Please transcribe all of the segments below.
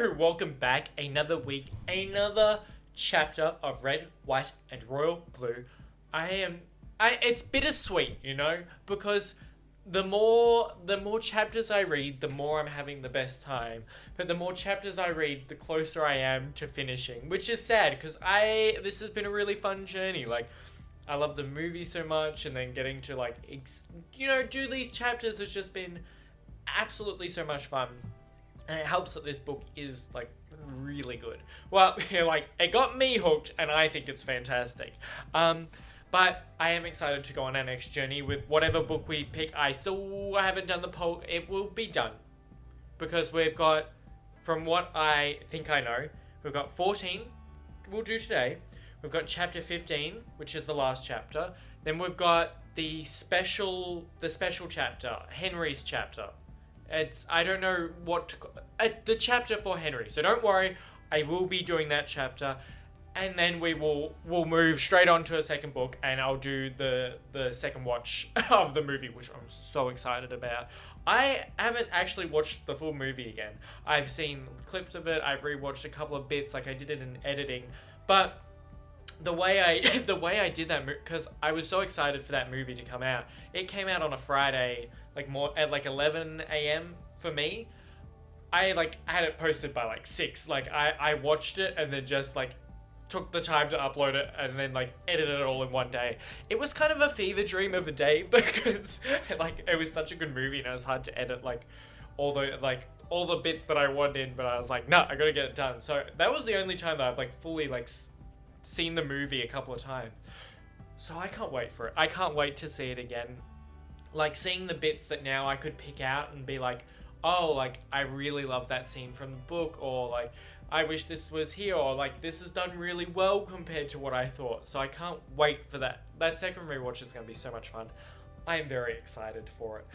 Hello, welcome back. Another week, another chapter of Red, White, and Royal Blue. It's bittersweet, because the more chapters I read, the more I'm having the best time. But the more chapters I read, the closer I am to finishing, which is sad because this has been a really fun journey. Like, I love the movie so much, and then getting to do these chapters has just been absolutely so much fun. And it helps that this book is, really good. Well, it got me hooked, and I think it's fantastic. But I am excited to go on our next journey with whatever book we pick. I haven't done the poll. It will be done. Because we've got, from what I think I know, we've got 14 we'll do today. We've got chapter 15, which is the last chapter. Then we've got the special chapter, Henry's chapter. I don't know the chapter for Henry. So don't worry, I will be doing that chapter, and then we'll move straight on to a second book, and I'll do the second watch of the movie, which I'm so excited about. I haven't actually watched the full movie again. I've seen clips of it. I've rewatched a couple of bits, I did it in editing, but the way I did that, because I was so excited for that movie to come out. It came out on a Friday, at 11 a.m. for me. I had it posted by 6. I watched it and then just took the time to upload it and then edited it all in one day. It was kind of a fever dream of a day because it was such a good movie and it was hard to edit all the bits that I wanted in, but I was like, no, I gotta get it done. So that was the only time that I've fully seen the movie a couple of times. So I can't wait for it. I can't wait to see it again. Seeing the bits that now I could pick out and be I really love that scene from the book, or I wish this was here, or this is done really well compared to what I thought. So I can't wait for that. That second rewatch is going to be so much fun. I am very excited for it.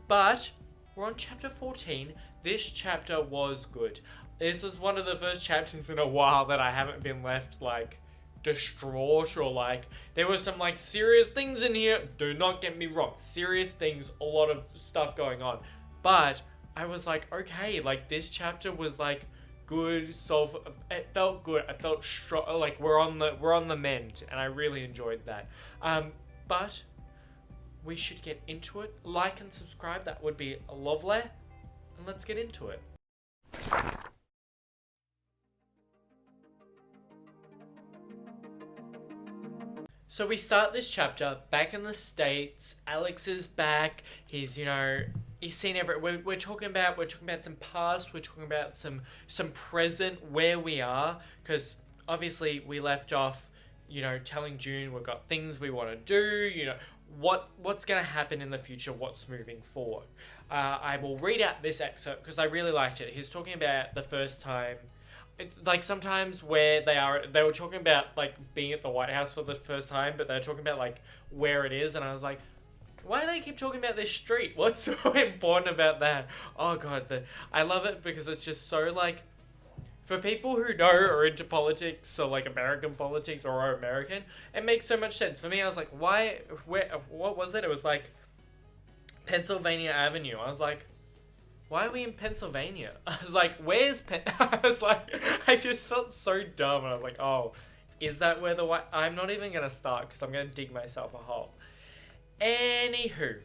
But we're on chapter 14. This chapter was good. This was one of the first chapters in a while that I haven't been left distraught, or there were some serious things in here. Do not get me wrong, serious things, a lot of stuff going on, but I was okay, this chapter was good. It felt good. I felt strong. We're on the mend, and I really enjoyed that. But we should get into it. Like and subscribe, that would be lovely, and let's get into it. So we start this chapter back in the States. Alex is back. He's seen we're talking about some past. We're talking about some present, where we are, because obviously we left off, telling June we've got things we want to do. What's going to happen in the future. What's moving forward. I will read out this excerpt because I really liked it. He's talking about the first time. It's sometimes where they were talking about being at the White House for the first time, but they're talking about where it is, and I was like, why do they keep talking about this street? What's so important about that? Oh god, I love it because it's just so for people who know or into politics, so American politics or are American, it makes so much sense. For me, I was what was it? It was Pennsylvania Avenue. I was why are we in Pennsylvania? I was where's I just felt so dumb. And I was oh, is that where I'm not even going to start because I'm going to dig myself a hole. Anywho,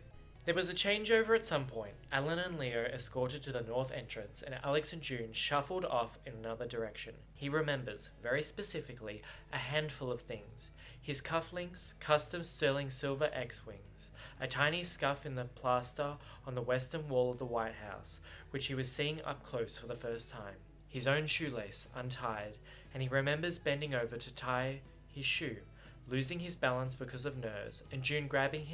there was a changeover at some point. Alan and Leo escorted to the north entrance, and Alex and June shuffled off in another direction. He remembers, very specifically, a handful of things. His cufflinks, custom sterling silver X-Wings, a tiny scuff in the plaster on the western wall of the White House, which he was seeing up close for the first time, his own shoelace untied, and he remembers bending over to tie his shoe, losing his balance because of nerves, and June grabbing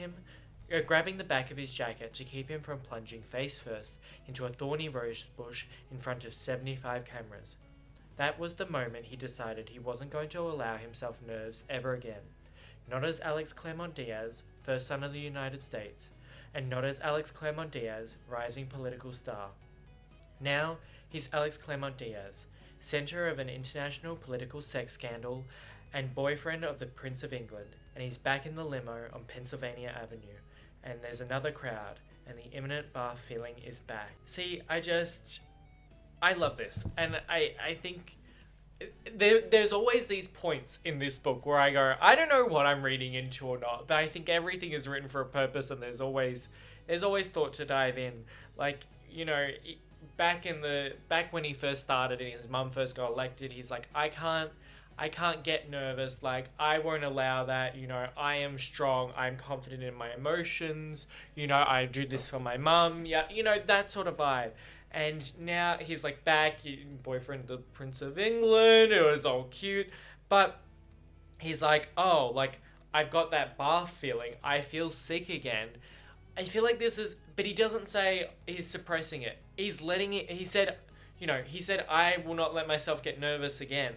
the back of his jacket to keep him from plunging face first into a thorny rose bush in front of 75 cameras. That was the moment he decided he wasn't going to allow himself nerves ever again. Not as Alex Claremont Diaz, first son of the United States, and not as Alex Claremont Diaz, rising political star. Now, he's Alex Claremont Diaz, center of an international political sex scandal and boyfriend of the Prince of England, and he's back in the limo on Pennsylvania Avenue, and there's another crowd, and the imminent bar feeling is back. See, I love this, and I think there's always these points in this book where I go, I don't know what I'm reading into or not, but I think everything is written for a purpose, and there's always thought to dive in. Like, you know, back when he first started and his mum first got elected, he's like, I can't get nervous. Like, I won't allow that. You know, I am strong. I'm confident in my emotions. You know, I do this for my mum. Yeah, you know, that sort of vibe. And now he's like back, boyfriend, the Prince of England. It was all cute. But he's like, oh, like, I've got that bath feeling. I feel sick again. I feel like this is, but he doesn't say he's suppressing it. He's letting it, he said, I will not let myself get nervous again.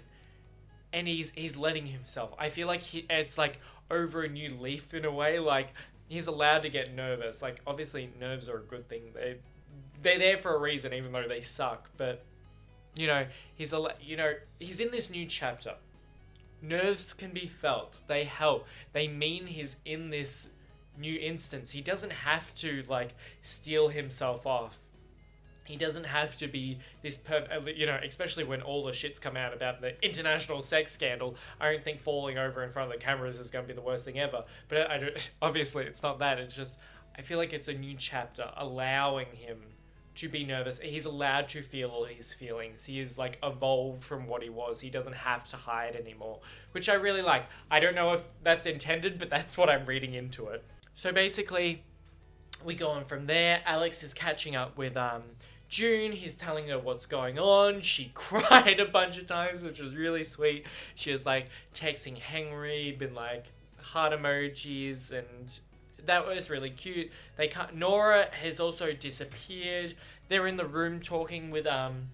And he's letting himself. I feel like it's like over a new leaf in a way. Like, he's allowed to get nervous. Like, obviously nerves are a good thing. They're there for a reason, even though they suck. But, you know, he's in this new chapter. Nerves can be felt. They help. They mean he's in this new instance. He doesn't have to, like, steal himself off. He doesn't have to be this perfect, you know, especially when all the shit's come out about the international sex scandal. I don't think falling over in front of the cameras is going to be the worst thing ever. But obviously it's not that. It's just, I feel like it's a new chapter allowing him to be nervous. He's allowed to feel all his feelings. He is, like, evolved from what he was. He doesn't have to hide anymore, which I really like. I don't know if that's intended, but that's what I'm reading into it. So basically, we go on from there. Alex is catching up with June. He's telling her what's going on. She cried a bunch of times, which was really sweet. She was, like, texting Henry, been, like, heart emojis, and that was really cute. Nora has also disappeared. They're in the room talking with Alan,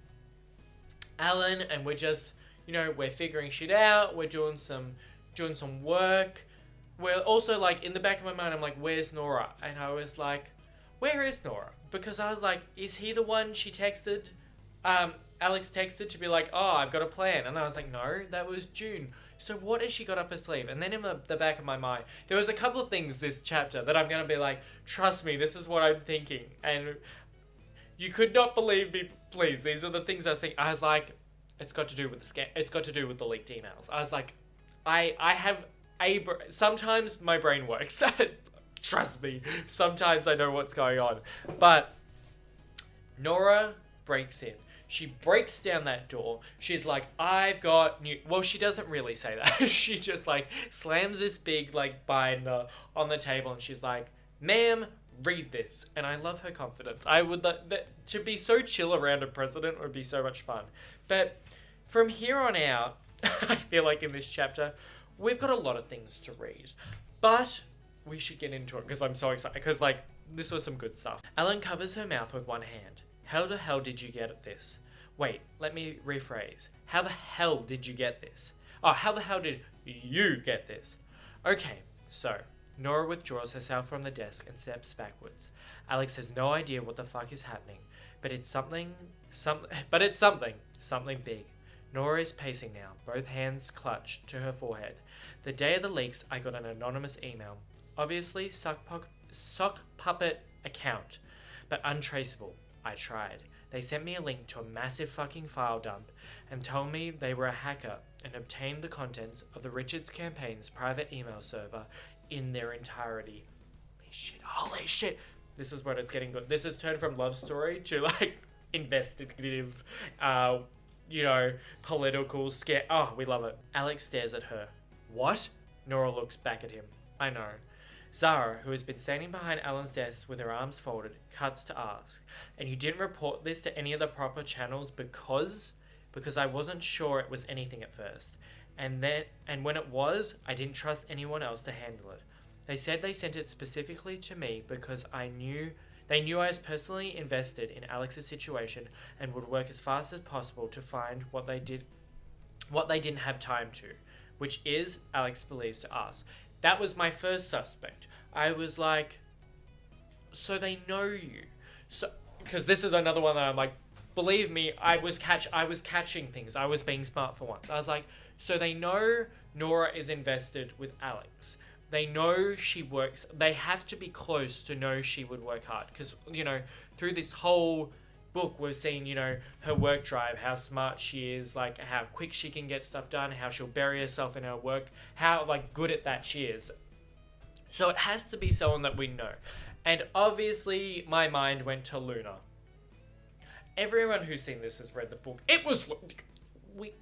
and we're just, you know, we're figuring shit out. We're doing some work. We're also, like, in the back of my mind, I'm like, where's Nora? And I was like, where is Nora? Because I was like, is he the one she texted? Alex texted to be like, oh, I've got a plan. And I was like, no, that was June. So what has she got up her sleeve? And then in the back of my mind, there was a couple of things this chapter that I'm going to be like, trust me, this is what I'm thinking. And you could not believe me, please. These are the things I was thinking. I was like, it's got to do with the scam. It's got to do with the leaked emails. I was like, I have sometimes my brain works. Trust me, sometimes I know what's going on. But Nora breaks in. She breaks down that door. She's like, I've got new... Well, she doesn't really say that. She just, like, slams this big, like, binder on the table, and she's like, ma'am, read this. And I love her confidence. I would... to be so chill around a president would be so much fun. But from here on out, I feel like in this chapter, we've got a lot of things to read. But we should get into it because I'm so excited. Because, like, this was some good stuff. Ellen covers her mouth with one hand. How the hell did you get at this? Wait, let me rephrase. How the hell did you get this? Oh, how the hell did you get this? Okay, so Nora withdraws herself from the desk and steps backwards. Alex has no idea what the fuck is happening, but it's something big. Nora is pacing now, both hands clutched to her forehead. The day of the leaks, I got an anonymous email. Obviously, sock puppet account, but untraceable. I tried. They sent me a link to a massive fucking file dump and told me they were a hacker and obtained the contents of the Richards campaign's private email server in their entirety. Holy shit. This is when it's getting good. This has turned from love story to, like, investigative, political scare. Oh, we love it. Alex stares at her. What? Nora looks back at him. I know. Zara, who has been standing behind Alan's desk with her arms folded, cuts to ask, and you didn't report this to any of the proper channels because I wasn't sure it was anything at first. And when it was, I didn't trust anyone else to handle it. They said they sent it specifically to me because they knew I was personally invested in Alex's situation and would work as fast as possible to find what they didn't have time to, which is, Alex believes to us. That was my first suspect. I was like, so they know you. So, because this is another one that I'm like, believe me, I was catching things. I was being smart for once. I was like, so they know Nora is invested with Alex. They know she works. They have to be close to know she would work hard. Because, through this whole, book, we've seen, you know, her work drive, how smart she is, like how quick she can get stuff done, how she'll bury herself in her work, how like good at that she is. So it has to be someone that we know. And obviously my mind went to Luna. Everyone who's seen this has read the book. It was...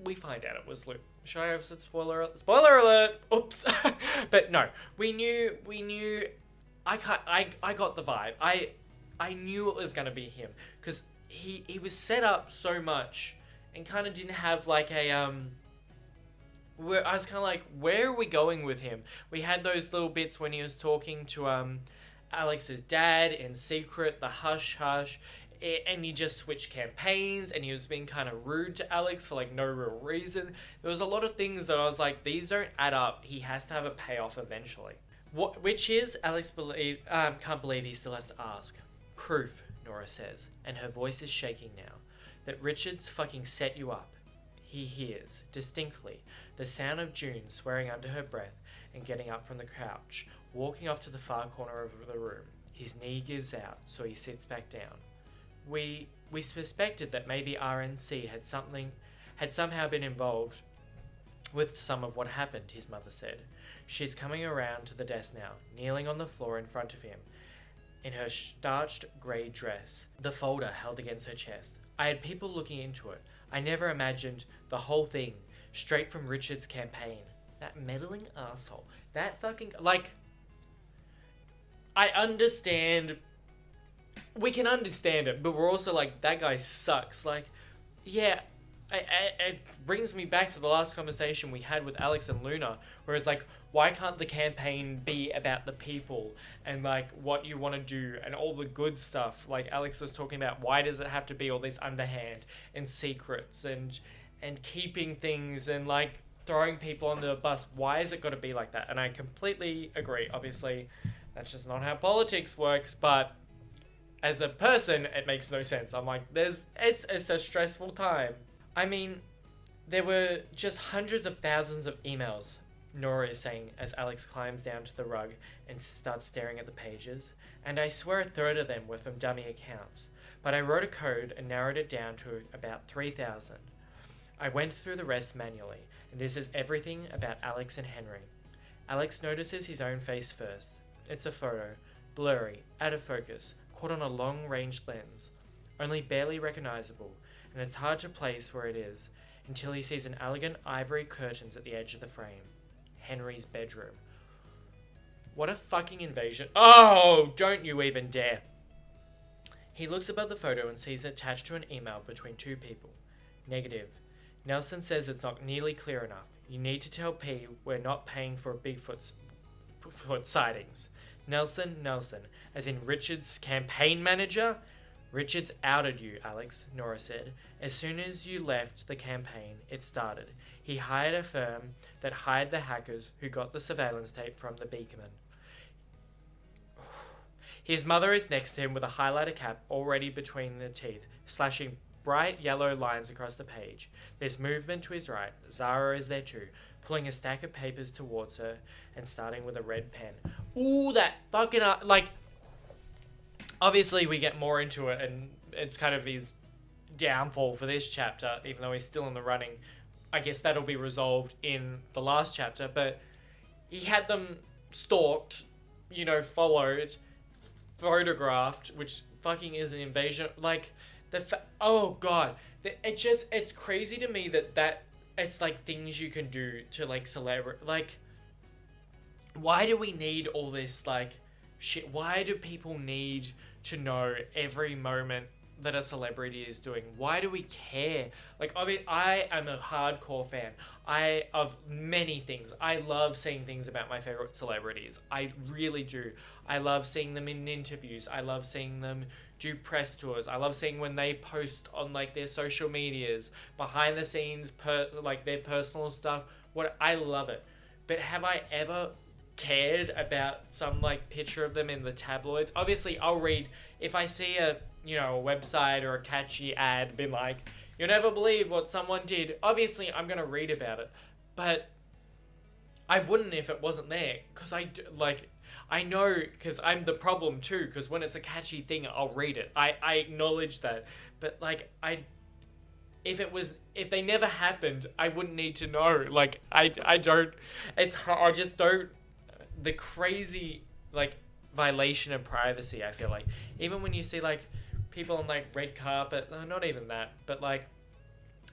We find out it was Luna. Should I have said spoiler alert? Spoiler alert! Oops. But no, we knew... I got the vibe. I knew it was going to be him. Because he was set up so much and kind of didn't have like a... Where I was kind of like, where are we going with him? We had those little bits when he was talking to Alex's dad in secret, the hush hush, and he just switched campaigns, and he was being kind of rude to Alex for like no real reason. There was a lot of things that I was like, these don't add up. He has to have a payoff eventually. Which is, Alex can't believe he still has to ask. Proof, Nora says, and her voice is shaking now, that Richard's fucking set you up. He hears, distinctly, the sound of June swearing under her breath and getting up from the couch, walking off to the far corner of the room. His knee gives out, so he sits back down. We suspected that maybe RNC had somehow been involved with some of what happened, his mother said. She's coming around to the desk now, kneeling on the floor in front of him, in her starched grey dress, the folder held against her chest. I had people looking into it. I never imagined the whole thing, straight from Richard's campaign. That meddling asshole. That fucking... Like... I understand... We can understand it, but we're also like, that guy sucks. Like, yeah... It brings me back to the last conversation we had with Alex and Luna, where it's like, why can't the campaign be about the people and like what you want to do and all the good stuff? Like Alex was talking about, why does it have to be all this underhand and secrets and keeping things and like throwing people under the bus? Why is it got to be like that? And I completely agree. Obviously, that's just not how politics works, but as a person, it makes no sense. I'm like, it's a stressful time. I mean, there were just hundreds of thousands of emails, Nora is saying as Alex climbs down to the rug and starts staring at the pages, and I swear a third of them were from dummy accounts, but I wrote a code and narrowed it down to about 3,000. I went through the rest manually, and this is everything about Alex and Henry. Alex notices his own face first. It's a photo, blurry, out of focus, caught on a long-range lens, only barely recognizable, and it's hard to place where it is until he sees an elegant ivory curtains at the edge of the frame. Henry's bedroom. What a fucking invasion. Oh, don't you even dare. He looks above the photo and sees it attached to an email between two people. Negative. Nelson says it's not nearly clear enough. You need to tell P we're not paying for Bigfoot sightings. Nelson, as in Richard's campaign manager? Richard's outed you, Alex, Nora said. As soon as you left the campaign, it started. He hired a firm that hired the hackers who got the surveillance tape from the beacon. His mother is next to him with a highlighter cap already between the teeth, slashing bright yellow lines across the page. There's movement to his right. Zara is there too, pulling a stack of papers towards her and starting with a red pen. Ooh, that fucking... like... Obviously, we get more into it, and it's kind of his downfall for this chapter, even though he's still in the running. I guess that'll be resolved in the last chapter, but he had them stalked, followed, photographed, which fucking is an invasion. Like, oh god. It's crazy to me that it's like things you can do to, like, celebrity. Like, why do we need all this, like, shit? Why do people need to know every moment that a celebrity is doing? Why do we care? Like, I am a hardcore fan of many things. I love seeing things about my favorite celebrities. I really do. I love seeing them in interviews. I love seeing them do press tours. I love seeing when they post on, like, their social medias, behind the scenes, like, their personal stuff. I love it. But have I ever cared about some, like, picture of them in the tabloids? Obviously, I'll read if I see a website or a catchy ad been like, you'll never believe what someone did. Obviously, I'm gonna read about it, but I wouldn't if it wasn't there, because I know, because I'm the problem too, because when it's a catchy thing, I'll read it. I acknowledge that. But, like, if they never happened, I wouldn't need to know. Like, I don't, it's hard, I just don't, the crazy, like, violation of privacy, I feel like. Even when you see, like, people on, like, red carpet, not even that, but, like,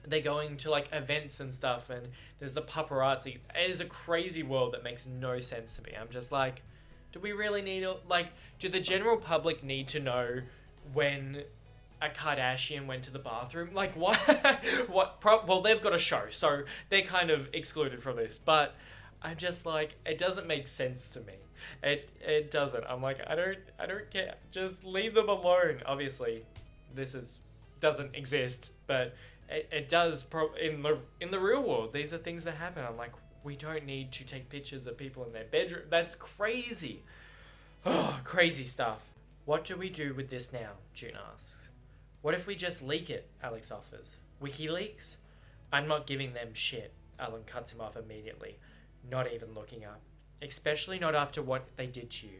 they're going to, like, events and stuff, and there's the paparazzi. It is a crazy world that makes no sense to me. I'm just like, do we really need, like, do the general public need to know when a Kardashian went to the bathroom? Like, what? Well, they've got a show, so they're kind of excluded from this, but I'm just like, it doesn't make sense to me. It doesn't. I'm like, I don't care. Just leave them alone. Obviously, doesn't exist, but it does in the real world. These are things that happen. I'm like, we don't need to take pictures of people in their bedroom. That's crazy. Oh, crazy stuff. What do we do with this now? June asks. What if we just leak it? Alex offers. WikiLeaks? I'm not giving them shit. Alan cuts him off immediately, not even looking up. Especially not after what they did to you.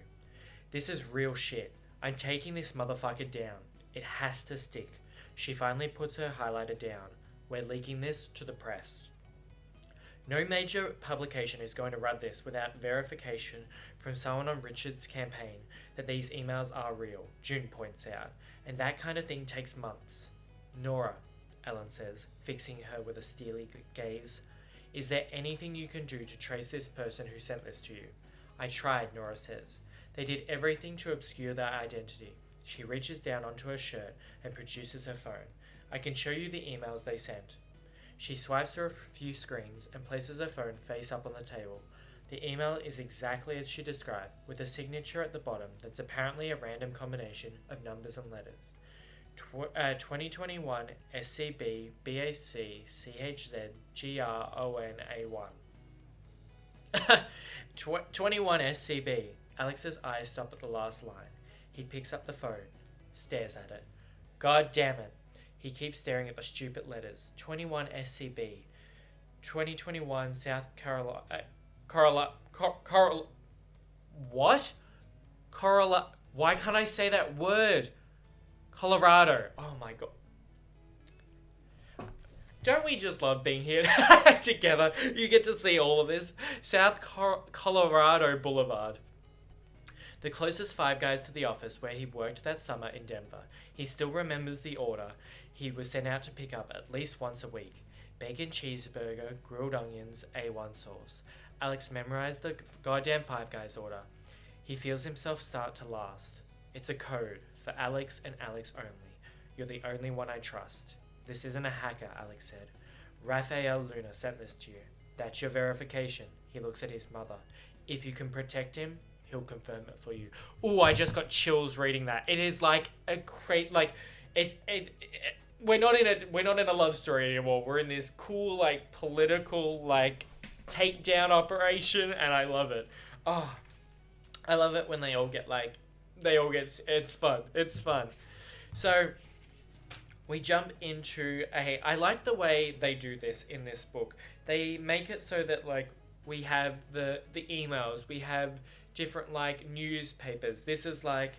This is real shit. I'm taking this motherfucker down. It has to stick. She finally puts her highlighter down. We're leaking this to the press. No major publication is going to run this without verification from someone on Richard's campaign that these emails are real, June points out, and that kind of thing takes months. Nora, Ellen says, fixing her with a steely gaze, is there anything you can do to trace this person who sent this to you? I tried, Nora says. They did everything to obscure their identity. She reaches down onto her shirt and produces her phone. I can show you the emails they sent. She swipes through a few screens and places her phone face up on the table. The email is exactly as she described, with a signature at the bottom that's apparently a random combination of numbers and letters. 2021 SCB BAC CHZ GRONA1. 21 SCB. Alex's eyes stop at the last line. He picks up the phone, stares at it. God damn it. He keeps staring at the stupid letters. 21 SCB. 2021 South Carolina. What? Why can't I say that word? Colorado. Oh my god. Don't we just love being here together? You get to see all of this. South Colorado Boulevard. The closest Five Guys to the office where he worked that summer in Denver. He still remembers the order he was sent out to pick up at least once a week. Bacon cheeseburger, grilled onions, A1 sauce. Alex memorized the goddamn Five Guys order. He feels himself start to last. It's a code for Alex and Alex only. You're the only one I trust. This isn't a hacker, Alex said. Raphael Luna sent this to you. That's your verification. He looks at his mother. If you can protect him, he'll confirm it for you. Ooh, I just got chills reading that. It is like a we're not in a love story anymore. We're in this cool, like, political, like, takedown operation, and I love it. Oh, I love it when it's fun. It's fun. So we jump into I like the way they do this in this book. They make it so that, like, we have the emails, we have different, like, newspapers. This is like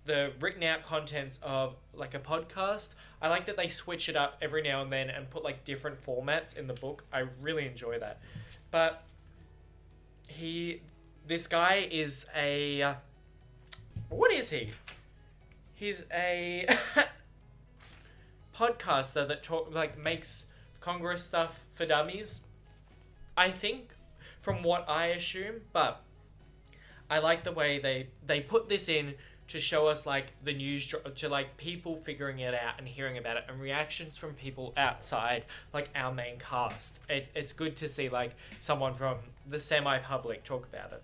the written out contents of, like, a podcast. I like that they switch it up every now and then and put, like, different formats in the book. I really enjoy that. But this guy is what is he? He's a podcaster that makes Congress stuff for dummies, I think, from what I assume. But I like the way they put this in to show us, like, the news, to, like, people figuring it out and hearing about it, and reactions from people outside, like, our main cast. It's good to see, like, someone from the semi-public talk about it.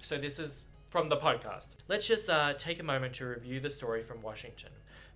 So this is from the podcast. Let's just take a moment to review the story from Washington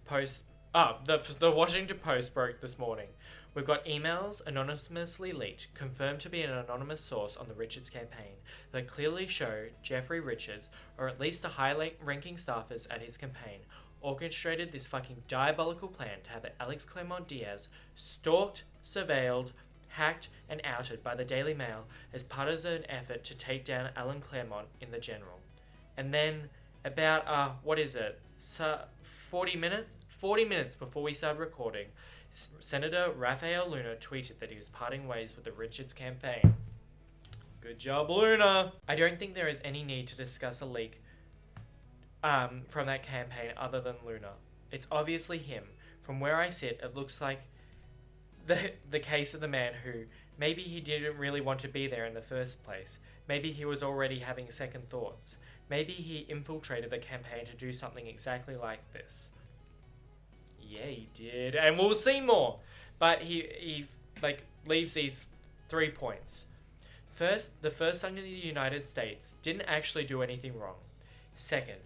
Post. The Washington Post broke this morning. We've got emails anonymously leaked, confirmed to be an anonymous source on the Richards campaign, that clearly show Jeffrey Richards, or at least the high-ranking staffers at his campaign, orchestrated this fucking diabolical plan to have Alex Claremont Diaz stalked, surveilled, hacked and outed by the Daily Mail as part of an effort to take down Alan Claremont in the General. And then about 40 minutes before we started recording, Senator Raphael Luna tweeted that he was parting ways with the Richards campaign. Good job, Luna! I don't think there is any need to discuss a leak from that campaign other than Luna. It's obviously him. From where I sit, it looks like the case of the man who maybe he didn't really want to be there in the first place. Maybe he was already having second thoughts. Maybe he infiltrated the campaign to do something exactly like this. Yeah, he did, and we'll see more. But he leaves these 3 points. First, the first son of the United States didn't actually do anything wrong. Second,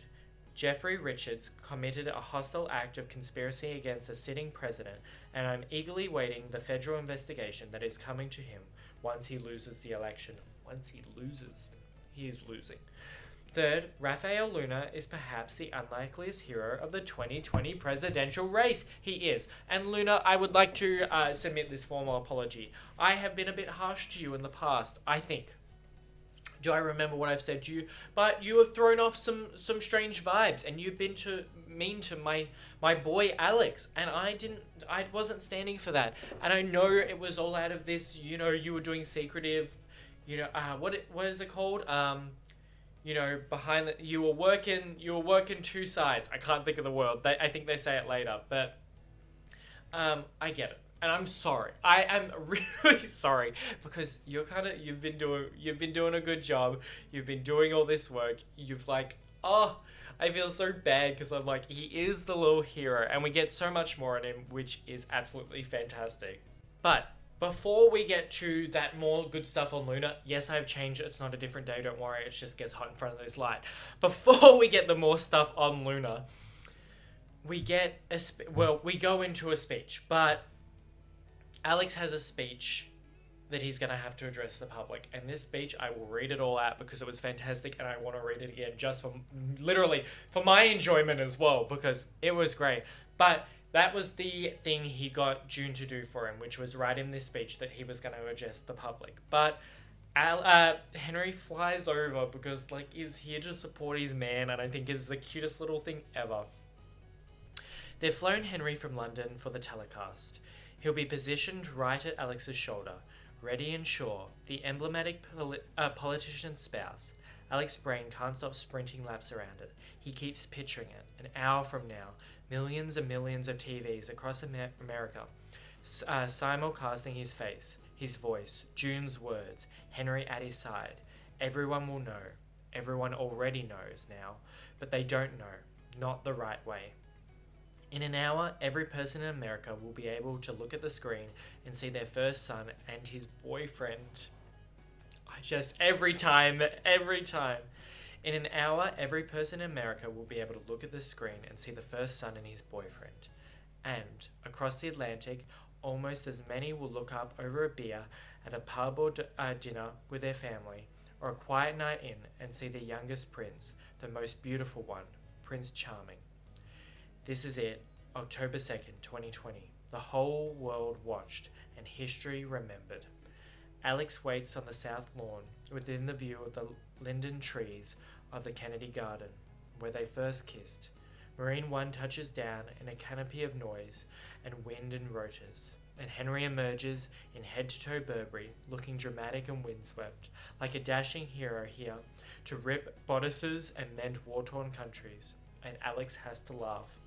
Jeffrey Richards committed a hostile act of conspiracy against a sitting president, and I'm eagerly waiting the federal investigation that is coming to him once he loses the election. He is losing. Third, Raphael Luna is perhaps the unlikeliest hero of the 2020 presidential race. He is. And Luna, I would like to submit this formal apology. I have been a bit harsh to you in the past, I think. Do I remember what I've said to you? But you have thrown off some strange vibes, and you've been mean to my boy Alex, and I wasn't standing for that. And I know it was all out of this, you were doing secretive, what is it called? You were working two sides. I can't think of the word. I think they say it later, but I get it. And I'm sorry. I am really sorry, because you've been doing a good job. You've been doing all this work. I feel so bad, because I'm like, he is the little hero, and we get so much more on him, which is absolutely fantastic. But before we get to that more good stuff on Luna, yes, I've changed it. It's not a different day, don't worry. It just gets hot in front of this light. Before we get the more stuff on Luna, we get we go into a speech, but Alex has a speech that he's going to have to address the public. And this speech, I will read it all out because it was fantastic, and I want to read it again just for my enjoyment as well, because it was great. But that was the thing he got June to do for him, which was write him this speech that he was going to address the public. But Henry flies over because he's here to support his man, and I think it's the cutest little thing ever. They've flown Henry from London for the telecast. He'll be positioned right at Alex's shoulder, ready and sure, the emblematic politician's spouse. Alex's brain can't stop sprinting laps around it. He keeps picturing it. An hour from now, millions and millions of TVs across America simulcasting his face, his voice, June's words, Henry at his side. Everyone will know. Everyone already knows now, but they don't know. Not the right way. In an hour, every person in America will be able to look at the screen and see their first son and his boyfriend. Every time. In an hour, every person in America will be able to look at the screen and see the first son and his boyfriend. And, across the Atlantic, almost as many will look up over a beer at a pub or dinner with their family, or a quiet night in, and see the youngest prince, the most beautiful one, Prince Charming. This is it, October 2nd, 2020. The whole world watched, and history remembered. Alex waits on the south lawn, within the view of the linden trees of the Kennedy Garden, where they first kissed. Marine One touches down in a canopy of noise and wind and rotors, and Henry emerges in head-to-toe Burberry, looking dramatic and windswept, like a dashing hero here to rip bodices and mend war-torn countries, and Alex has to laugh.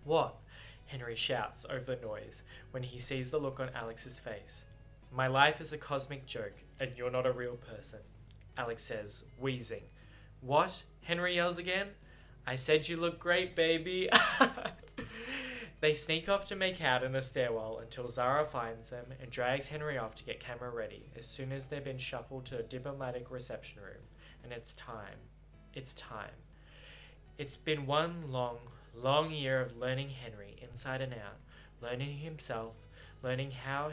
What? Henry shouts over the noise when he sees the look on Alex's face. My life is a cosmic joke, and you're not a real person, Alex says, wheezing. What? Henry yells again. I said you look great, baby. They sneak off to make out in the stairwell until Zara finds them and drags Henry off to get camera ready as soon as they've been shuffled to a diplomatic reception room. And it's time. It's time. It's been one long year of learning Henry inside and out, learning himself, learning how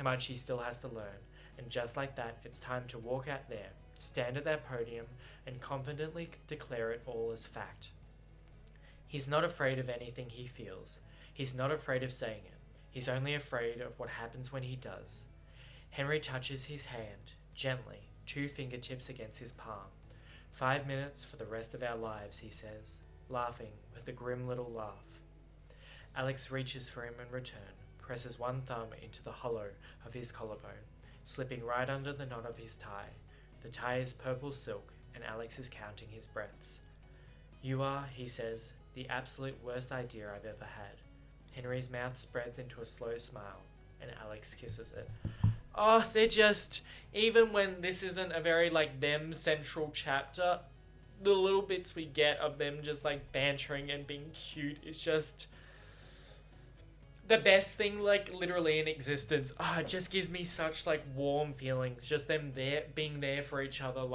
much he still has to learn. And just like that, it's time to walk out there, stand at that podium, and confidently declare it all as fact. He's not afraid of anything he feels. He's not afraid of saying it. He's only afraid of what happens when he does. Henry touches his hand, gently, 2 fingertips against his palm. 5 minutes for the rest of our lives, he says, laughing with a grim little laugh. Alex reaches for him in return, presses one thumb into the hollow of his collarbone, slipping right under the knot of his tie. The tie is purple silk, and Alex is counting his breaths. You are, he says, the absolute worst idea I've ever had. Henry's mouth spreads into a slow smile, and Alex kisses it. Oh, they're just, even when this isn't a very, them central chapter, the little bits we get of them just, bantering and being cute is just the best thing, literally in existence. It just gives me such, warm feelings. Just them being there for each other,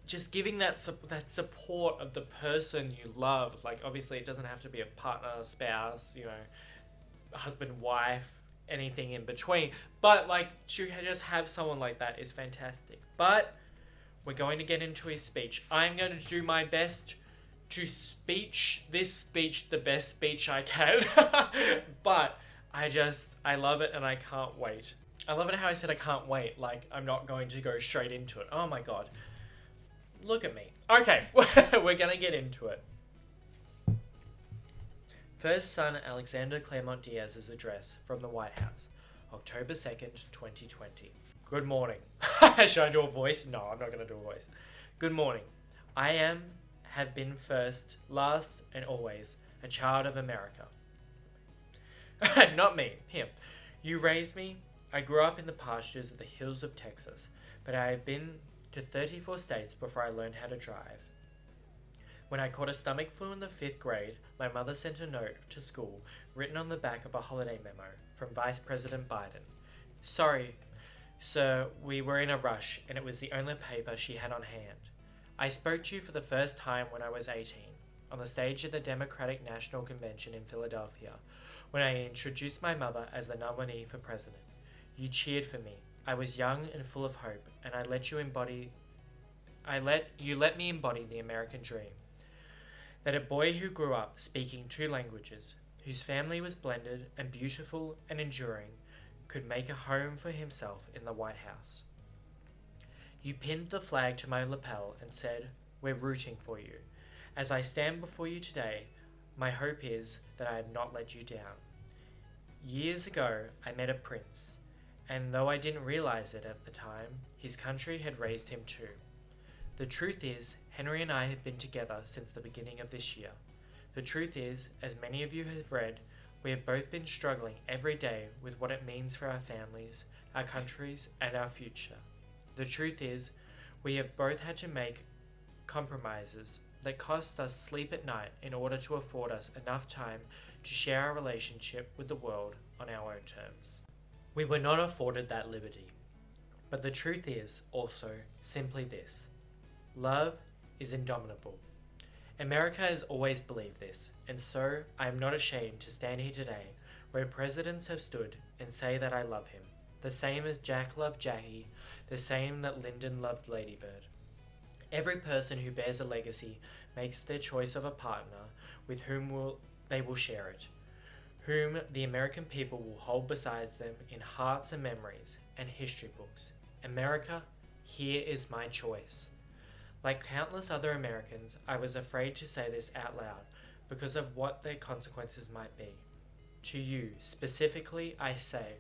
just giving that support of the person you love. Obviously, it doesn't have to be a partner, spouse, husband, wife, anything in between. But, to just have someone like that is fantastic. But we're going to get into his speech. I'm going to do my best to speech this speech the best speech I can. But I love it and I can't wait. I love it how I said I can't wait. I'm not going to go straight into it. Oh my god. Look at me. Okay, we're going to get into it. First son Alexander Claremont Diaz's address from the White House, October 2nd, 2020. Good morning. Should I do a voice? No, I'm not going to do a voice. Good morning. I have been first, last, and always a child of America. Not me, him. You raised me. I grew up in the pastures of the hills of Texas, but I have been to 34 states before I learned how to drive. When I caught a stomach flu in the 5th grade, my mother sent a note to school written on the back of a holiday memo from Vice President Biden. Sorry, sir, we were in a rush and it was the only paper she had on hand. I spoke to you for the first time when I was 18, on the stage of the Democratic National Convention in Philadelphia, when I introduced my mother as the nominee for president. You cheered for me. I was young and full of hope, and you let me embody the American dream. That a boy who grew up speaking 2 languages, whose family was blended and beautiful and enduring, could make a home for himself in the White House. You pinned the flag to my lapel and said, "We're rooting for you." As I stand before you today, my hope is that I have not let you down. Years ago, I met a prince, and though I didn't realize it at the time, his country had raised him too. The truth is, Henry and I have been together since the beginning of this year. The truth is, as many of you have read, we have both been struggling every day with what it means for our families, our countries, and our future. The truth is, we have both had to make compromises that cost us sleep at night in order to afford us enough time to share our relationship with the world on our own terms. We were not afforded that liberty. But the truth is, also, simply this. Love is indomitable. America has always believed this, and so I am not ashamed to stand here today, where presidents have stood and say that I love him, the same as Jack loved Jackie, the same that Lyndon loved Ladybird. Every person who bears a legacy makes their choice of a partner with whom they will share it, whom the American people will hold beside them in hearts and memories and history books. America, here is my choice. Like countless other Americans, I was afraid to say this out loud because of what their consequences might be. To you, specifically, I say,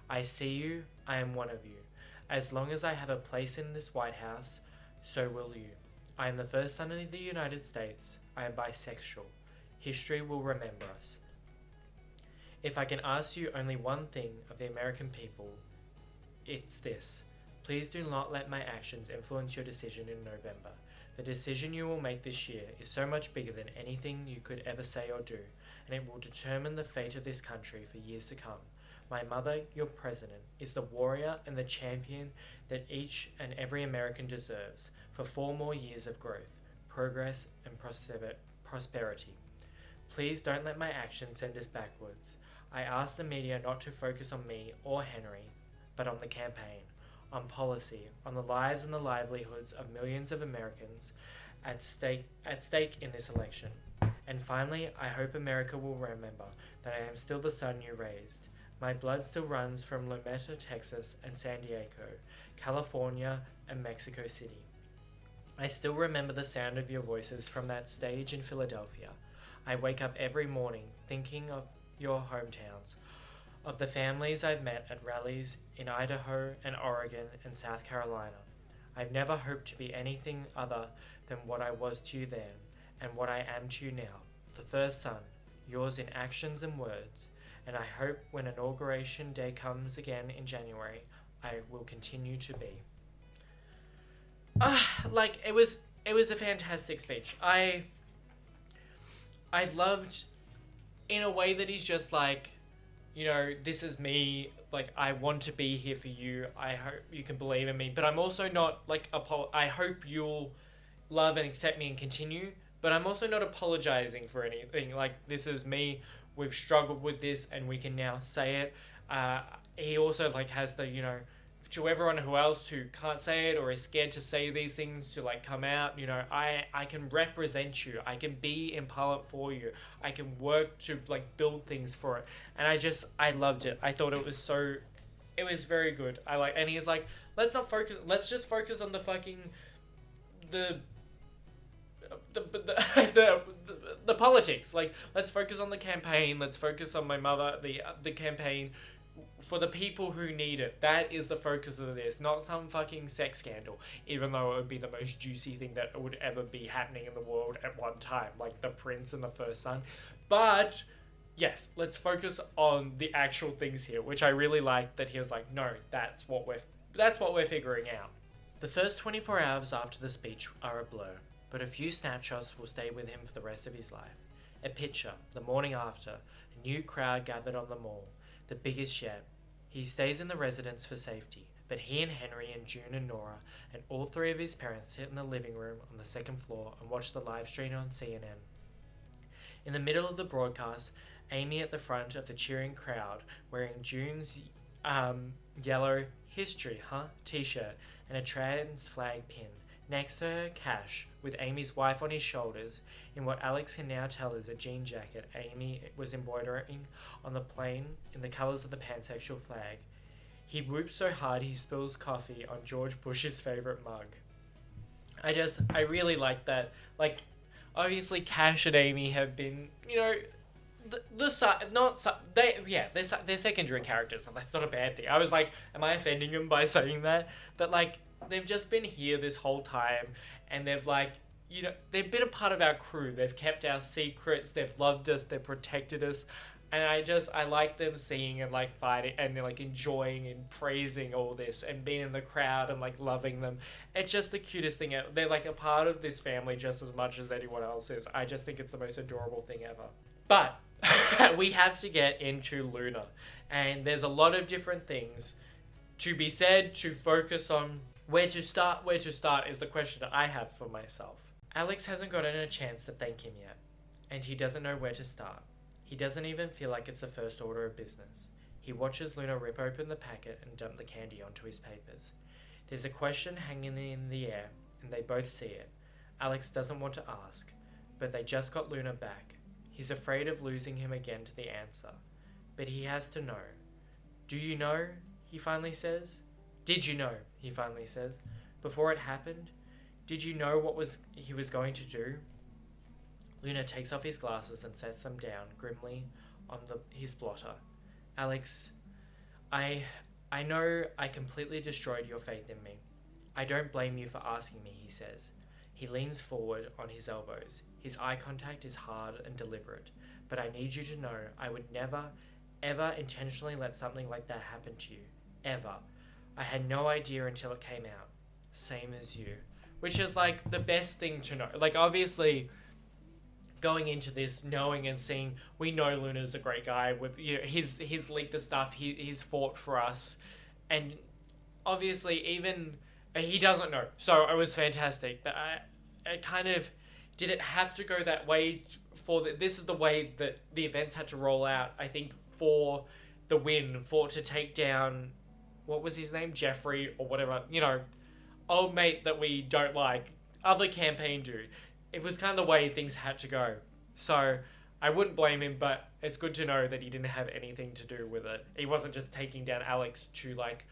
I see you, I am one of you. As long as I have a place in this White House, so will you. I am the first son of the United States. I am bisexual. History will remember us. If I can ask you only one thing of the American people, it's this. Please do not let my actions influence your decision in November. The decision you will make this year is so much bigger than anything you could ever say or do, and it will determine the fate of this country for years to come. My mother, your president, is the warrior and the champion that each and every American deserves for 4 more years of growth, progress, and prosperity. Please don't let my actions send us backwards. I ask the media not to focus on me or Henry, but on the campaign, on policy, on the lives and the livelihoods of millions of Americans at stake in this election. And finally, I hope America will remember that I am still the son you raised, My blood still runs from Lametta, Texas, and San Diego, California, and Mexico City. I still remember the sound of your voices from that stage in Philadelphia. I wake up every morning thinking of your hometowns, of the families I've met at rallies in Idaho and Oregon and South Carolina. I've never hoped to be anything other than what I was to you then, and what I am to you now, the first son, yours in actions and words, and I hope when Inauguration Day comes again in January, I will continue to be. It was a fantastic speech. I loved, in a way that he's just like, you know, this is me, like, I want to be here for you, I hope you can believe in me, but I'm also not, like, I hope you'll love and accept me and continue, but I'm also not apologizing for anything, like, this is me, we've struggled with this, and we can now say it. He also, like, has the, you know, to everyone who can't say it or is scared to say these things, to, like, come out, you know, I can represent you, I can be in Parliament for you, I can work to, like, build things for it, and I loved it. I thought it was very good. And he's like, let's just focus on the fucking, the politics, like, let's focus on the campaign, let's focus on my mother, the campaign, for the people who need it. That is the focus of this, not some fucking sex scandal, even though it would be the most juicy thing that would ever be happening in the world at one time, like the prince and the first son. But yes, let's focus on the actual things here, which I really like that he was like, no, that's what we're figuring out. The first 24 hours after the speech are a blur, but a few snapshots will stay with him for the rest of his life. A picture, the morning after, a new crowd gathered on the mall, the biggest yet. He stays in the residence for safety, but he and Henry and June and Nora and all three of his parents sit in the living room on the second floor and watch the live stream on CNN. In the middle of the broadcast, Amy at the front of the cheering crowd, wearing June's yellow "History, huh?" t-shirt and a trans flag pin. Next to her, Cash, with Amy's wife on his shoulders, in what Alex can now tell is a jean jacket Amy was embroidering on the plane in the colours of the pansexual flag. He whoops so hard he spills coffee on George Bush's favourite mug. I really like that. Like, obviously Cash and Amy have been, you know, they're secondary characters, and that's not a bad thing. I was like, am I offending them by saying that? But, like, they've just been here this whole time, and they've, like, you know, they've been a part of our crew. They've kept our secrets, they've loved us, they've protected us, and I like them seeing and, like, fighting and, like, enjoying and praising all this and being in the crowd and, like, loving them. It's just the cutest thing ever. They're, like, a part of this family just as much as anyone else is. I just think it's the most adorable thing ever. But we have to get into Luna, and there's a lot of different things to be said, to focus on. Where to start is the question that I have for myself. Alex hasn't gotten a chance to thank him yet, and he doesn't know where to start. He doesn't even feel like it's the first order of business. He watches Luna rip open the packet and dump the candy onto his papers. There's a question hanging in the air, and they both see it. Alex doesn't want to ask, but they just got Luna back. He's afraid of losing him again to the answer, but he has to know. Do you know? He finally says. Did you know? He finally says. Before it happened, did you know what he was going to do? Luna takes off his glasses and sets them down grimly on his blotter. Alex, I know I completely destroyed your faith in me. I don't blame you for asking me, he says. He leans forward on his elbows. His eye contact is hard and deliberate, but I need you to know I would never, ever intentionally let something like that happen to you. Ever. I had no idea until it came out. Same as you. Which is, like, the best thing to know. Like, obviously, going into this, knowing and seeing, we know Luna's a great guy. With, you know, he's leaked the stuff. He's fought for us. And obviously, even he doesn't know. So it was fantastic. But I kind of, did it have to go that way? This is the way that the events had to roll out, I think, for the win, to take down, what was his name? Jeffrey or whatever, you know, old mate that we don't like, other campaign dude. It was kind of the way things had to go. So I wouldn't blame him, but it's good to know that he didn't have anything to do with it. He wasn't just taking down Alex to like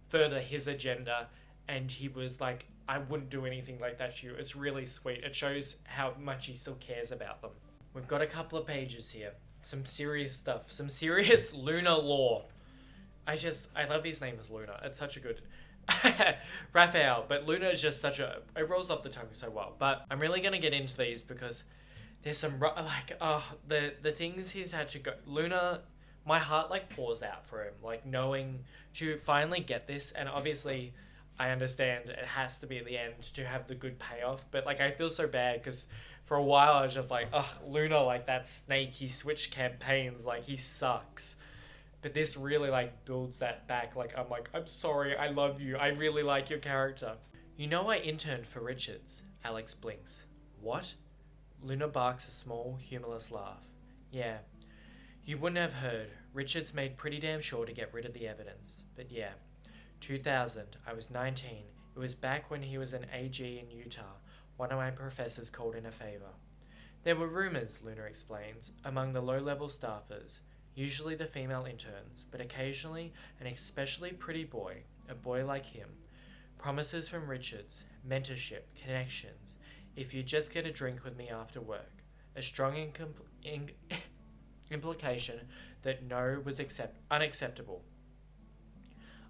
further his agenda, and he was like, I wouldn't do anything like that to you. It's really sweet. It shows how much he still cares about them. We've got a couple of pages here. Some serious stuff. Some serious Luna lore. I love his name as Luna. It's such a good... Raphael, but Luna is just such a... It rolls off the tongue so well. But I'm really going to get into these because there's some... the things he's had to go... Luna... My heart, like, pours out for him. Like, knowing to finally get this. And obviously, I understand it has to be at the end to have the good payoff. But, like, I feel so bad because for a while I was just like, ugh, Luna, like, that snake. He switched campaigns. Like, he sucks. But this really, like, builds that back. Like, I'm sorry, I love you. I really like your character. You know I interned for Richards. Alex blinks. What? Luna barks a small, humorless laugh. Yeah. You wouldn't have heard. Richards made pretty damn sure to get rid of the evidence. But yeah. 2000. I was 19. It was back when he was an AG in Utah. One of my professors called in a favor. There were rumors, Luna explains, among the low-level staffers. Usually the female interns, but occasionally an especially pretty boy, a boy like him. Promises from Richards, mentorship, connections, if you just get a drink with me after work. A strong implication that no was unacceptable.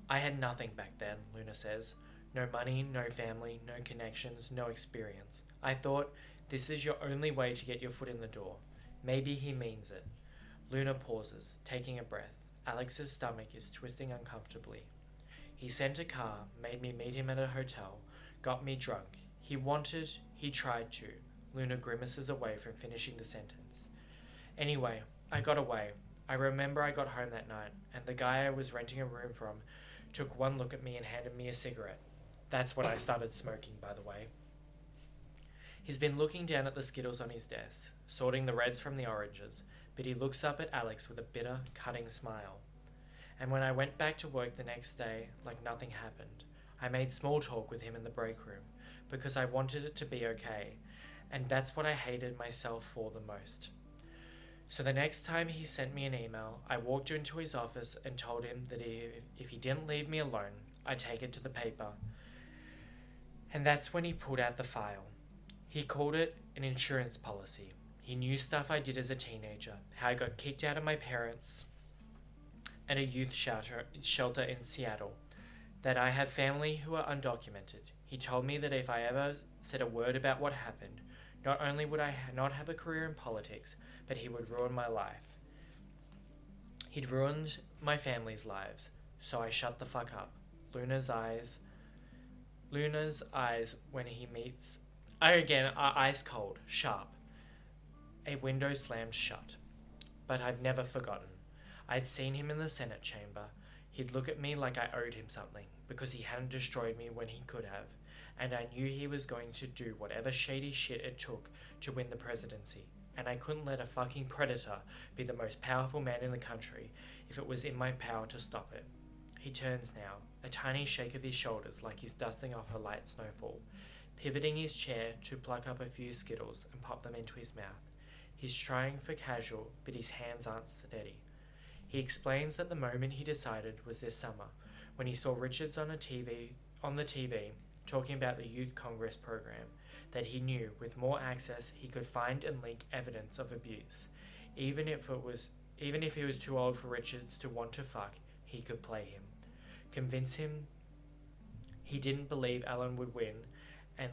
I had nothing back then, Luna says. No money, no family, no connections, no experience. I thought, this is your only way to get your foot in the door. Maybe he means it. Luna pauses, taking a breath. Alex's stomach is twisting uncomfortably. He sent a car, made me meet him at a hotel, got me drunk. He tried to. Luna grimaces away from finishing the sentence. Anyway, I got away. I remember I got home that night, and the guy I was renting a room from took one look at me and handed me a cigarette. That's when I started smoking, by the way. He's been looking down at the Skittles on his desk, sorting the reds from the oranges, but he looks up at Alex with a bitter, cutting smile. And when I went back to work the next day, like nothing happened, I made small talk with him in the break room, because I wanted it to be okay, and that's what I hated myself for the most. So the next time he sent me an email, I walked into his office and told him that if he didn't leave me alone, I'd take it to the paper. And that's when he pulled out the file. He called it an insurance policy. He knew stuff I did as a teenager, how I got kicked out of my parents and a youth shelter in Seattle, that I have family who are undocumented. He told me that if I ever said a word about what happened, not only would I not have a career in politics, but he would ruin my life. He'd ruined my family's lives, so I shut the fuck up. Luna's eyes when he meets... are ice cold, sharp. A window slammed shut. But I've never forgotten. I'd seen him in the Senate chamber. He'd look at me like I owed him something, because he hadn't destroyed me when he could have, and I knew he was going to do whatever shady shit it took to win the presidency, and I couldn't let a fucking predator be the most powerful man in the country if it was in my power to stop it. He turns now, a tiny shake of his shoulders like he's dusting off a light snowfall, pivoting his chair to pluck up a few Skittles and pop them into his mouth. He's trying for casual, but his hands aren't steady. He explains that the moment he decided was this summer, when he saw Richards on the TV, talking about the Youth Congress program, that he knew with more access he could find and link evidence of abuse. Even if he was too old for Richards to want to fuck, he could play him. Convince him he didn't believe Alan would win, and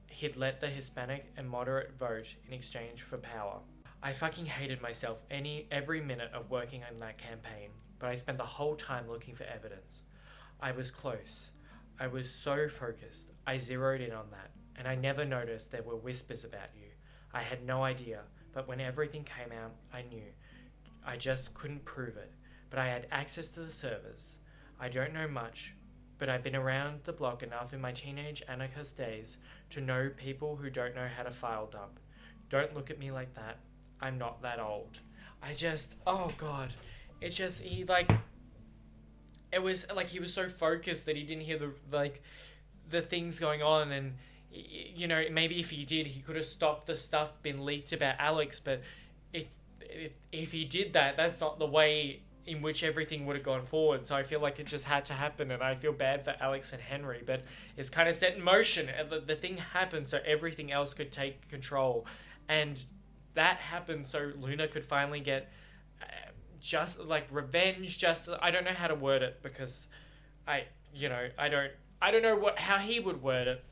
he'd let the Hispanic and moderate vote in exchange for power. I fucking hated myself every minute of working on that campaign, but I spent the whole time looking for evidence. I was close. I was so focused. I zeroed in on that, and I never noticed there were whispers about you. I had no idea, but when everything came out, I knew. I just couldn't prove it, but I had access to the servers. I don't know much, but I've been around the block enough in my teenage anarchist days to know people who don't know how to file dump. Don't look at me like that. I'm not that old. Oh God. It was like he was so focused that he didn't hear the things going on, and maybe if he did, he could have stopped the stuff being leaked about Alex, but if he did that, that's not the way in which everything would have gone forward. So I feel like it just had to happen, and I feel bad for Alex and Henry, but it's kind of set in motion. And the thing happened so everything else could take control, and that happened so Luna could finally get just like revenge. Just I don't know how to word it because I don't know how he would word it.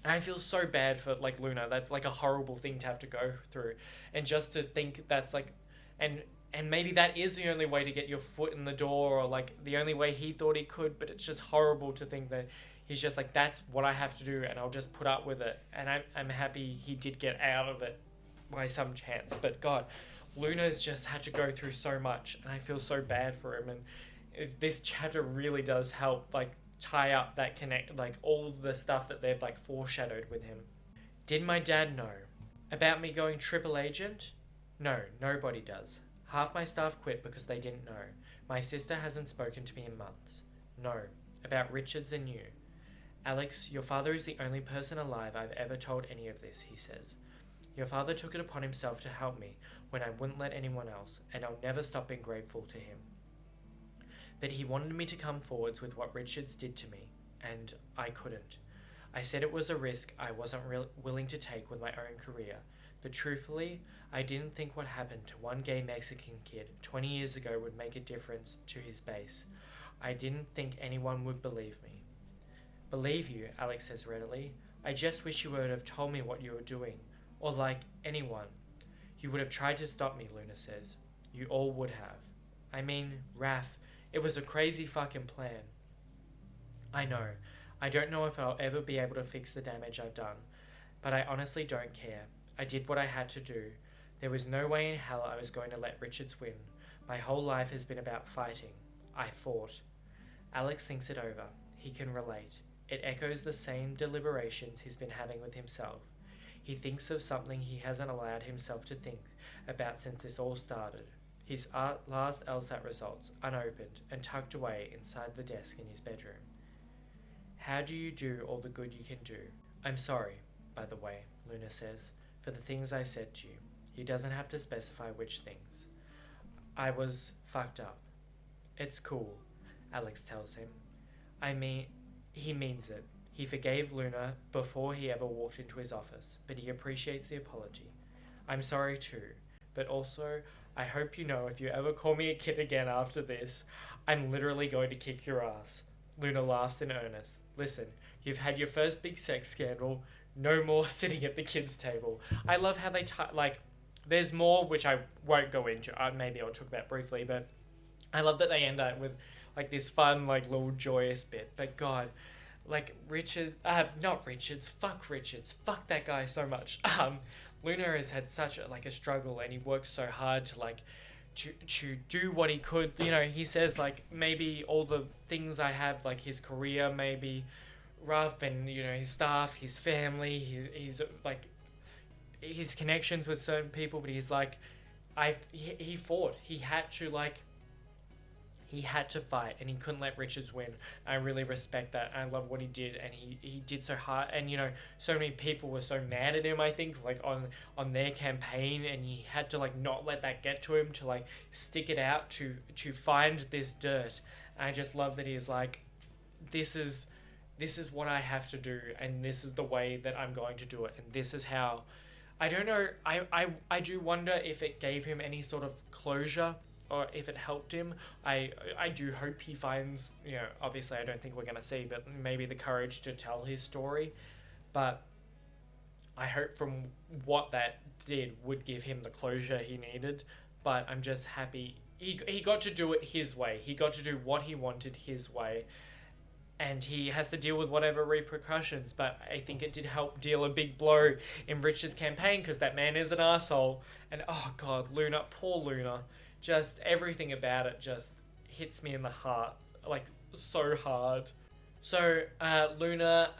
I feel so bad for like Luna. That's like a horrible thing to have to go through, and just to think that's like, and maybe that is the only way to get your foot in the door, or like the only way he thought he could. But it's just horrible to think that he's just like, that's what I have to do, and I'll just put up with it. And I'm happy he did get out of it by some chance. But God, Luna's just had to go through so much, and I feel so bad for him. And this chapter really does help like tie up that connect, like all the stuff that they've like foreshadowed with him. Did my dad know about me going triple agent? No, nobody does. Half my staff quit because they didn't know. My sister hasn't spoken to me in months. No, about Richards and you. Alex, your father is the only person alive I've ever told any of this, he says. Your father took it upon himself to help me when I wouldn't let anyone else, and I'll never stop being grateful to him. But he wanted me to come forwards with what Richards did to me, and I couldn't. I said it was a risk I wasn't willing to take with my own career, but truthfully, I didn't think what happened to one gay Mexican kid 20 years ago would make a difference to his base. I didn't think anyone would believe me. Believe you, Alex says readily. I just wish you would have told me what you were doing, or like anyone. You would have tried to stop me, Luna says. You all would have. I mean, Raph, it was a crazy fucking plan. I know. I don't know if I'll ever be able to fix the damage I've done, but I honestly don't care. I did what I had to do. There was no way in hell I was going to let Richards win. My whole life has been about fighting. I fought. Alex thinks it over. He can relate. It echoes the same deliberations he's been having with himself. He thinks of something he hasn't allowed himself to think about since this all started. His last LSAT results, unopened and tucked away inside the desk in his bedroom. How do you do all the good you can do? I'm sorry, by the way, Luna says, for the things I said to you. He doesn't have to specify which things. I was fucked up. It's cool, Alex tells him. I mean, he means it. He forgave Luna before he ever walked into his office, but he appreciates the apology. I'm sorry too, but also, I hope you know if you ever call me a kid again after this, I'm literally going to kick your ass. Luna laughs in earnest. Listen, you've had your first big sex scandal. No more sitting at the kids' table. I love how they there's more which I won't go into. Maybe I'll talk about briefly, but I love that they end up with like this fun, like little joyous bit. But God, like not Richards. Fuck Richards. Fuck that guy so much. Luna has had such a struggle, and he works so hard to to do what he could. You know, he says like maybe all the things I have, like his career, maybe rough, and his staff, his family, he's like his connections with certain people, but he's like, he fought. He had to fight, and he couldn't let Richards win. I really respect that. I love what he did, and he did so hard. And so many people were so mad at him, I think, like on their campaign, and he had to not let that get to him, to stick it out to find this dirt. And I just love that he's like, this is what I have to do, and this is the way that I'm going to do it, and this is how. I don't know. I do wonder if it gave him any sort of closure, or if it helped him. I do hope he finds, obviously I don't think we're going to see, but maybe the courage to tell his story. But I hope from what that did would give him the closure he needed. But I'm just happy he got to do it his way. He got to do what he wanted his way. And he has to deal with whatever repercussions. But I think it did help deal a big blow in Richard's campaign, because that man is an asshole. And oh God, Luna, poor Luna. Just everything about it just hits me in the heart, so hard. So Luna,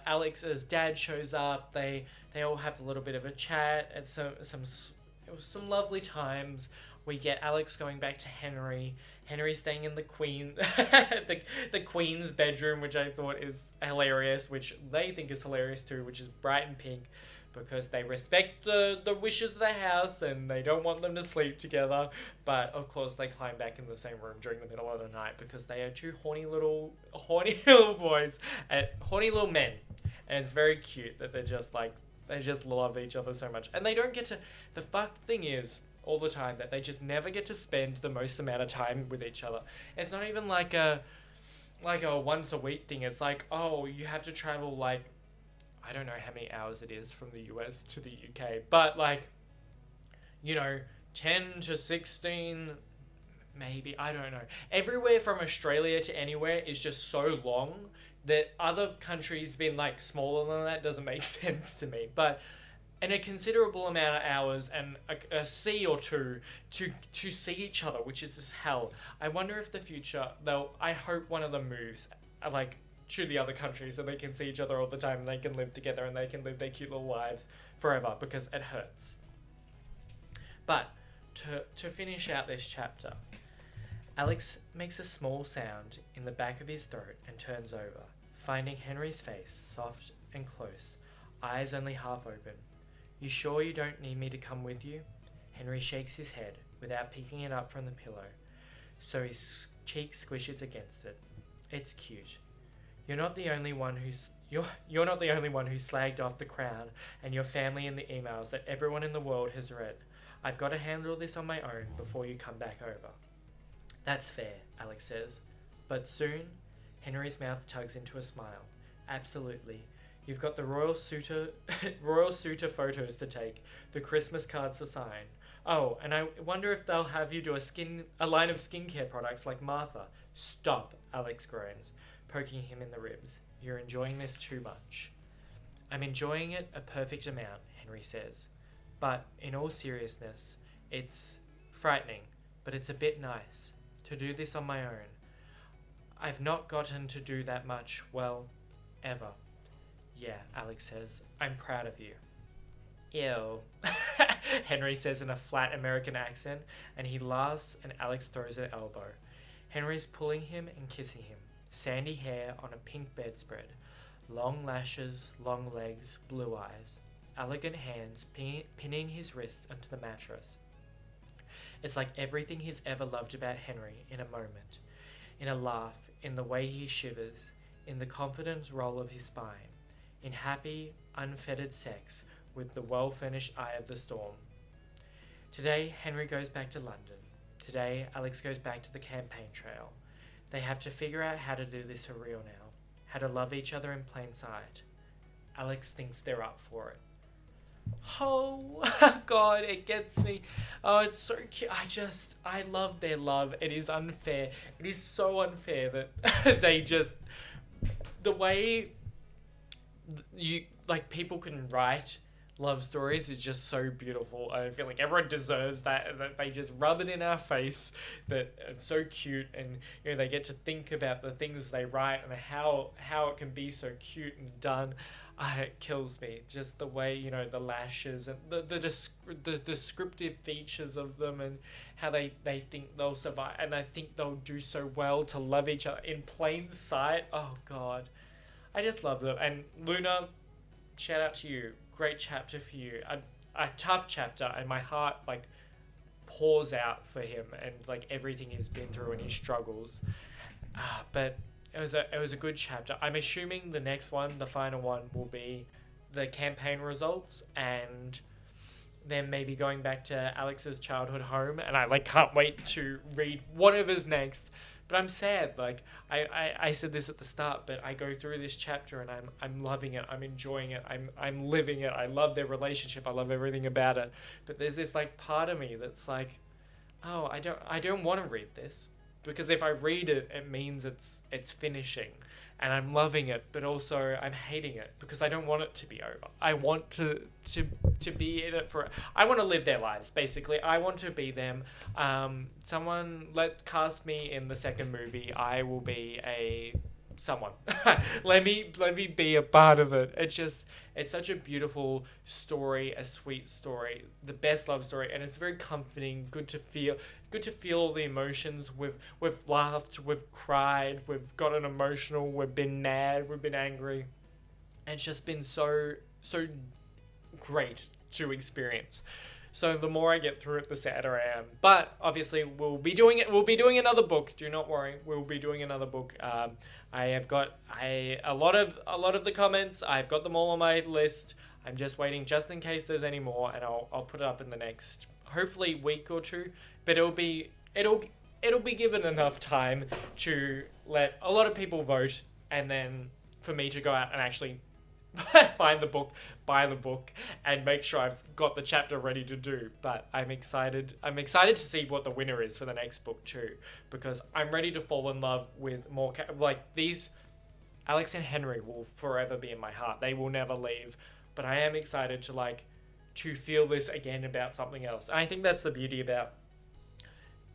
Alex's dad shows up. They all have a little bit of a chat, and some lovely times. We get Alex going back to Henry. Henry staying in the the Queen's bedroom, which I thought is hilarious, which they think is hilarious too, which is bright and pink. because they respect the wishes of the house and they don't want them to sleep together. But of course they climb back in the same room during the middle of the night because they are two horny little boys and horny little men. And it's very cute that they're just like, they just love each other so much. And they don't get to, the fucked thing is all the time that they just never get to spend the most amount of time with each other. It's not even like a once a week thing. It's like, oh, you have to travel like, I don't know how many hours it is from the US to the UK, but like, 10 to 16, maybe, I don't know. Everywhere from Australia to anywhere is just so long that other countries being like smaller than that doesn't make sense to me. But and a considerable amount of hours and a sea or two to see each other, which is just hell. I wonder if the future, I hope one of them moves, like, to the other country so they can see each other all the time and they can live together and they can live their cute little lives forever, because it hurts. But, to finish out this chapter, Alex makes a small sound in the back of his throat and turns over, finding Henry's face soft and close, eyes only half open. "You sure you don't need me to come with you?" Henry shakes his head without picking it up from the pillow, so his cheek squishes against it. "It's cute. You're not the only one who's you're not the only one who slagged off the Crown and your family in the emails that everyone in the world has read. I've got to handle this on my own before you come back over." "That's fair," Alex says. "But soon?" Henry's mouth tugs into a smile. "Absolutely. You've got the royal suitor photos to take, the Christmas cards to sign. Oh, and I wonder if they'll have you do a line of skincare products like Martha." "Stop," Alex groans, poking him in the ribs. "You're enjoying this too much." "I'm enjoying it a perfect amount," Henry says. "But in all seriousness, it's frightening, but it's a bit nice to do this on my own. I've not gotten to do that much, well, ever." "Yeah," Alex says. "I'm proud of you." "Ew," Henry says in a flat American accent, and he laughs and Alex throws an elbow. Henry's pulling him and kissing him. Sandy hair on a pink bedspread. Long lashes, long legs, blue eyes. Elegant hands pinning his wrist onto the mattress. It's like everything he's ever loved about Henry in a moment. In a laugh, in the way he shivers, in the confident roll of his spine. In happy, unfettered sex with the well-furnished eye of the storm. Today, Henry goes back to London. Today, Alex goes back to the campaign trail. They have to figure out how to do this for real now. How to love each other in plain sight. Alex thinks they're up for it. Oh, God, it gets me. Oh, it's so cute. I love their love. It is unfair. It is so unfair that they just, the way people can write love stories is just so beautiful. I feel like everyone deserves that, and that they just rub it in our face, that it's so cute, and they get to think about the things they write and how it can be so cute and done. It kills me, just the way the lashes and the descriptive features of them, and how they think they'll survive, and I think they'll do so well to love each other in plain sight. Oh God, I just love them. And Luna, shout out to you. Great chapter for you. A tough chapter, and my heart pours out for him and everything he's been through and his struggles. But it was a good chapter. I'm assuming the next one, the final one, will be the campaign results and then maybe going back to Alex's childhood home, and I can't wait to read whatever's next. But I'm sad. I said this at the start, but I go through this chapter and I'm loving it. I'm enjoying it. I'm living it. I love their relationship. I love everything about it. But there's this part of me that's like, oh, I don't want to read this, because if I read it, it means it's finishing, and I'm loving it, but also I'm hating it because I don't want it to be over. I want to be in it for. I want to live their lives, basically. I want to be them. Someone cast me in the second movie. I will be someone. let me be a part of it. It's such a beautiful story, a sweet story, the best love story, and it's very comforting. Good to feel all the emotions. We've laughed, we've cried, we've gotten emotional, we've been mad, we've been angry. And it's just been so great to experience. So the more I get through it, the sadder I am. But obviously, we'll be doing it. We'll be doing another book. Do not worry. We'll be doing another book. I have got a lot of the comments. I've got them all on my list. I'm just waiting, just in case there's any more, and I'll put it up in the next, hopefully, week or two. But it'll be given enough time to let a lot of people vote, and then for me to go out and actually find the book, buy the book, and make sure I've got the chapter ready to do. But I'm excited. I'm excited to see what the winner is for the next book too, because I'm ready to fall in love with more like these. Alex and Henry will forever be in my heart. They will never leave. But I am excited to feel this again about something else. And I think that's the beauty about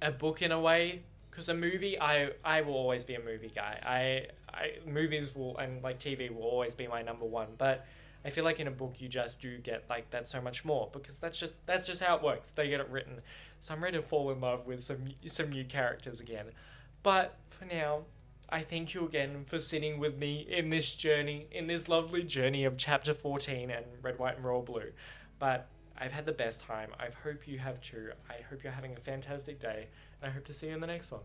a book in a way, because a movie, I will always be a movie guy. Movies will, and like TV will always be my number one, but I feel like in a book you just do get like that so much more, because that's just how it works. They get it written. So I'm ready to fall in love with some new characters again. But for now, I thank you again for sitting with me in this journey, in this lovely journey of chapter 14 and Red, White and Royal Blue. But I've had the best time. I hope you have too. I hope you're having a fantastic day, and I hope to see you in the next one.